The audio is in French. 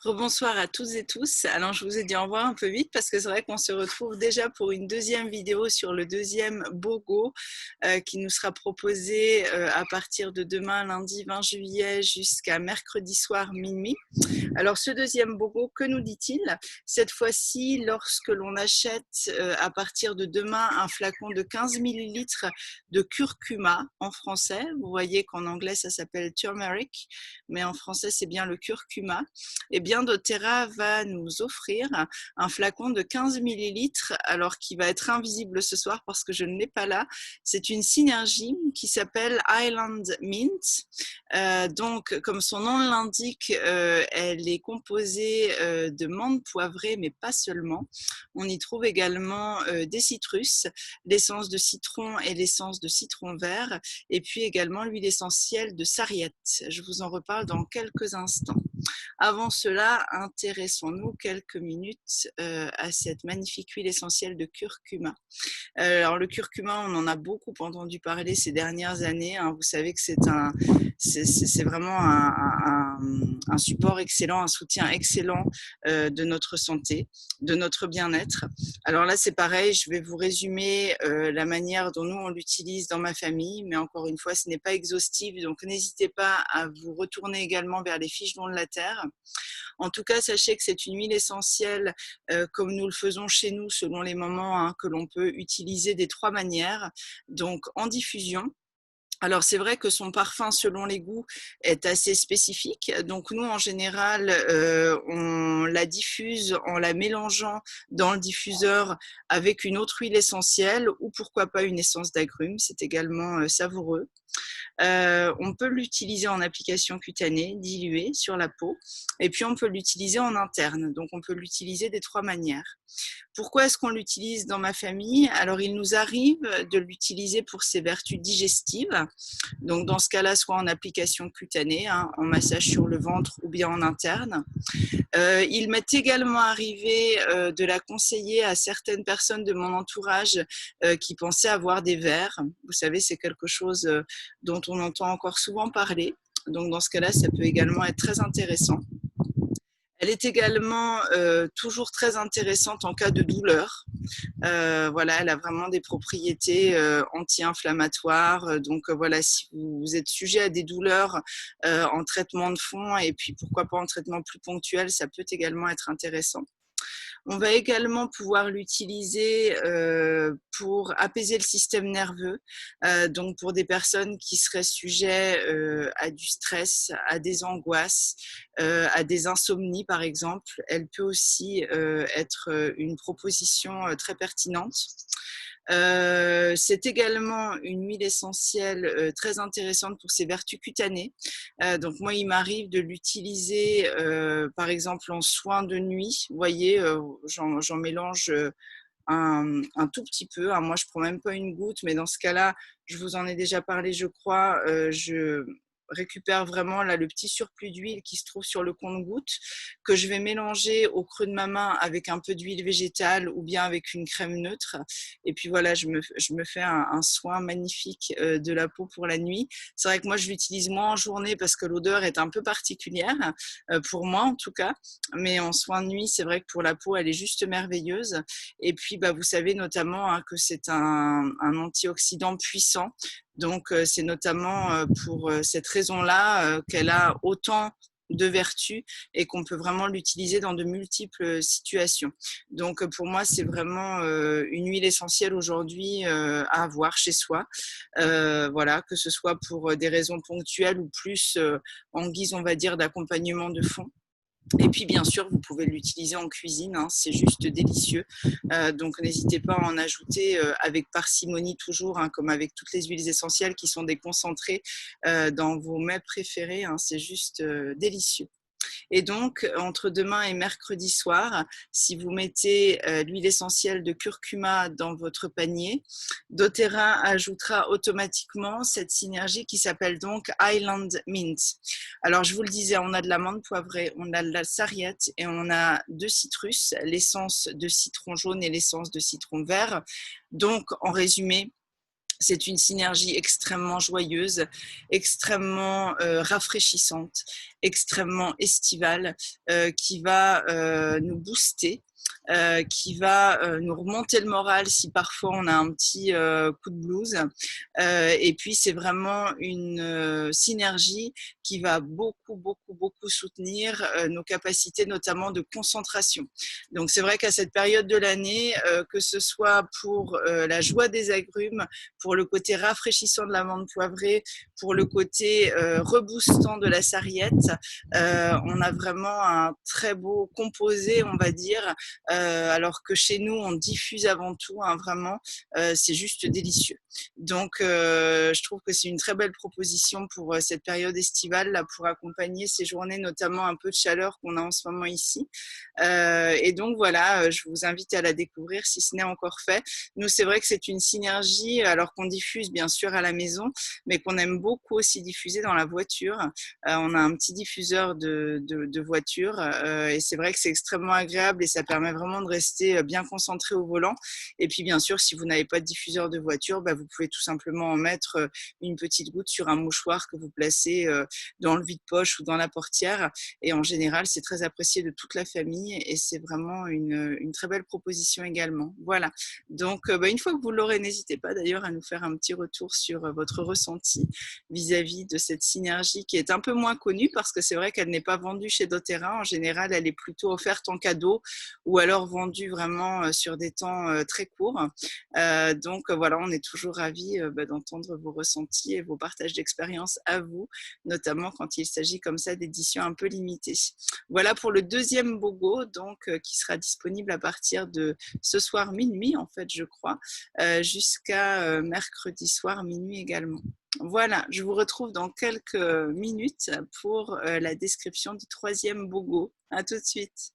Rebonsoir à toutes et tous. Alors, je vous ai dit au revoir un peu vite parce que c'est vrai qu'on se retrouve déjà pour une deuxième vidéo sur le deuxième BOGO qui nous sera proposé à partir de demain, lundi 20 juillet, jusqu'à mercredi soir minuit. Alors, ce deuxième BOGO, que nous dit-il? Cette fois-ci, lorsque l'on achète à partir de demain un flacon de 15 millilitres de curcuma en français, vous voyez qu'en anglais ça s'appelle turmeric, mais en français c'est bien le curcuma, et bien doTERRA va nous offrir un flacon de 15 millilitres, alors qui va être invisible ce soir parce que je ne l'ai pas là. C'est une synergie qui s'appelle Island Mint. Donc, comme son nom l'indique, elle est composée de menthe poivrée, mais pas seulement. On y trouve également des citrus, l'essence de citron et l'essence de citron vert, et puis également l'huile essentielle de sarriette. Je vous en reparle dans quelques instants. Avant cela, intéressons-nous quelques minutes à cette magnifique huile essentielle de curcuma. Alors le curcuma, on en a beaucoup entendu parler ces dernières années. Vous savez que c'est vraiment un support excellent, un soutien excellent de notre santé, de notre bien-être. Alors là, c'est pareil, je vais vous résumer la manière dont nous, on l'utilise dans ma famille, mais encore une fois, ce n'est pas exhaustif, donc n'hésitez pas à vous retourner également vers les fiches dons de la Terre. En tout cas, sachez que c'est une huile essentielle, comme nous le faisons chez nous, selon les moments, que l'on peut utiliser des 3 manières. Donc en diffusion. Alors c'est vrai que son parfum, selon les goûts, est assez spécifique. Donc nous, en général, on la diffuse en la mélangeant dans le diffuseur avec une autre huile essentielle ou pourquoi pas une essence d'agrumes. C'est également savoureux. On peut l'utiliser en application cutanée, diluée sur la peau, et puis on peut l'utiliser en interne. Donc on peut l'utiliser des 3 manières. Pourquoi est-ce qu'on l'utilise dans ma famille? Alors, il nous arrive de l'utiliser pour ses vertus digestives. Donc, dans ce cas-là, soit en application cutanée, en massage sur le ventre ou bien en interne. Il m'est également arrivé de la conseiller à certaines personnes de mon entourage qui pensaient avoir des vers. Vous savez, c'est quelque chose dont on entend encore souvent parler. Donc, dans ce cas-là, ça peut également être très intéressant. Elle est également toujours très intéressante en cas de douleur. Voilà, elle a vraiment des propriétés anti-inflammatoires. Donc voilà, si vous êtes sujet à des douleurs en traitement de fond et puis pourquoi pas en traitement plus ponctuel, ça peut également être intéressant. On va également pouvoir l'utiliser pour apaiser le système nerveux, donc pour des personnes qui seraient sujets à du stress, à des angoisses, à des insomnies par exemple. Elle peut aussi être une proposition très pertinente. C'est également une huile essentielle très intéressante pour ses vertus cutanées. Donc moi, il m'arrive de l'utiliser par exemple en soin de nuit. Vous voyez, j'en mélange un tout petit peu. Moi, je prends même pas une goutte, mais dans ce cas-là, je vous en ai déjà parlé, je crois. Je récupère vraiment là le petit surplus d'huile qui se trouve sur le compte-gouttes que je vais mélanger au creux de ma main avec un peu d'huile végétale ou bien avec une crème neutre. Et puis voilà, je me fais un soin magnifique de la peau pour la nuit. C'est vrai que moi, je l'utilise moins en journée parce que l'odeur est un peu particulière, pour moi en tout cas. Mais en soin de nuit, c'est vrai que pour la peau, elle est juste merveilleuse. Et puis, vous savez notamment que c'est un antioxydant puissant. Donc, c'est notamment pour cette raison-là qu'elle a autant de vertus et qu'on peut vraiment l'utiliser dans de multiples situations. Donc, pour moi, c'est vraiment une huile essentielle aujourd'hui à avoir chez soi. Voilà, que ce soit pour des raisons ponctuelles ou plus en guise, on va dire, d'accompagnement de fond. Et puis bien sûr, vous pouvez l'utiliser en cuisine, c'est juste délicieux. Donc n'hésitez pas à en ajouter avec parcimonie toujours, comme avec toutes les huiles essentielles qui sont des concentrés dans vos mets préférés. C'est juste délicieux. Et donc, entre demain et mercredi soir, si vous mettez l'huile essentielle de curcuma dans votre panier, doTERRA ajoutera automatiquement cette synergie qui s'appelle donc Island Mint. Alors, je vous le disais, on a de la menthe poivrée, on a de la sarriette et on a 2 citrus, l'essence de citron jaune et l'essence de citron vert. Donc, en résumé, c'est une synergie extrêmement joyeuse, extrêmement rafraîchissante extrêmement estival qui va nous booster. Qui va nous remonter le moral si parfois on a un petit coup de blues. Et puis c'est vraiment une synergie qui va beaucoup soutenir nos capacités notamment de concentration. Donc c'est vrai qu'à cette période de l'année, que ce soit pour la joie des agrumes, pour le côté rafraîchissant de l'amande poivrée, pour le côté reboostant de la sarriette, on a vraiment un très beau composé, on va dire, alors que chez nous, on diffuse avant tout, hein, vraiment, c'est juste délicieux. Donc, je trouve que c'est une très belle proposition pour cette période estivale, là, pour accompagner ces journées, notamment un peu de chaleur qu'on a en ce moment ici. Et donc, voilà, je vous invite à la découvrir si ce n'est encore fait. Nous, c'est vrai que c'est une synergie, alors qu'on diffuse bien sûr à la maison, mais qu'on aime beaucoup aussi diffuser dans la voiture. On a un petit diffuseur de voiture et c'est vrai que c'est extrêmement agréable et ça permet vraiment de rester bien concentré au volant. Et puis bien sûr, si vous n'avez pas de diffuseur de voiture, bah, vous pouvez tout simplement en mettre une petite goutte sur un mouchoir que vous placez dans le vide-poche ou dans la portière. Et en général, c'est très apprécié de toute la famille et c'est vraiment une très belle proposition également. Voilà. Donc, bah, une fois que vous l'aurez, n'hésitez pas d'ailleurs à nous faire un petit retour sur votre ressenti vis-à-vis de cette synergie qui est un peu moins connue parce que c'est vrai qu'elle n'est pas vendue chez doTERRA. En général, elle est plutôt offerte en cadeau ou alors vendue vraiment sur des temps très courts. Donc voilà, on est toujours ravis d'entendre vos ressentis et vos partages d'expériences à vous, notamment quand il s'agit comme ça d'éditions un peu limitées. Voilà pour le deuxième BOGO, donc qui sera disponible à partir de ce soir minuit, en fait, je crois, jusqu'à mercredi soir minuit également. Voilà, je vous retrouve dans quelques minutes pour la description du troisième BOGO. À tout de suite.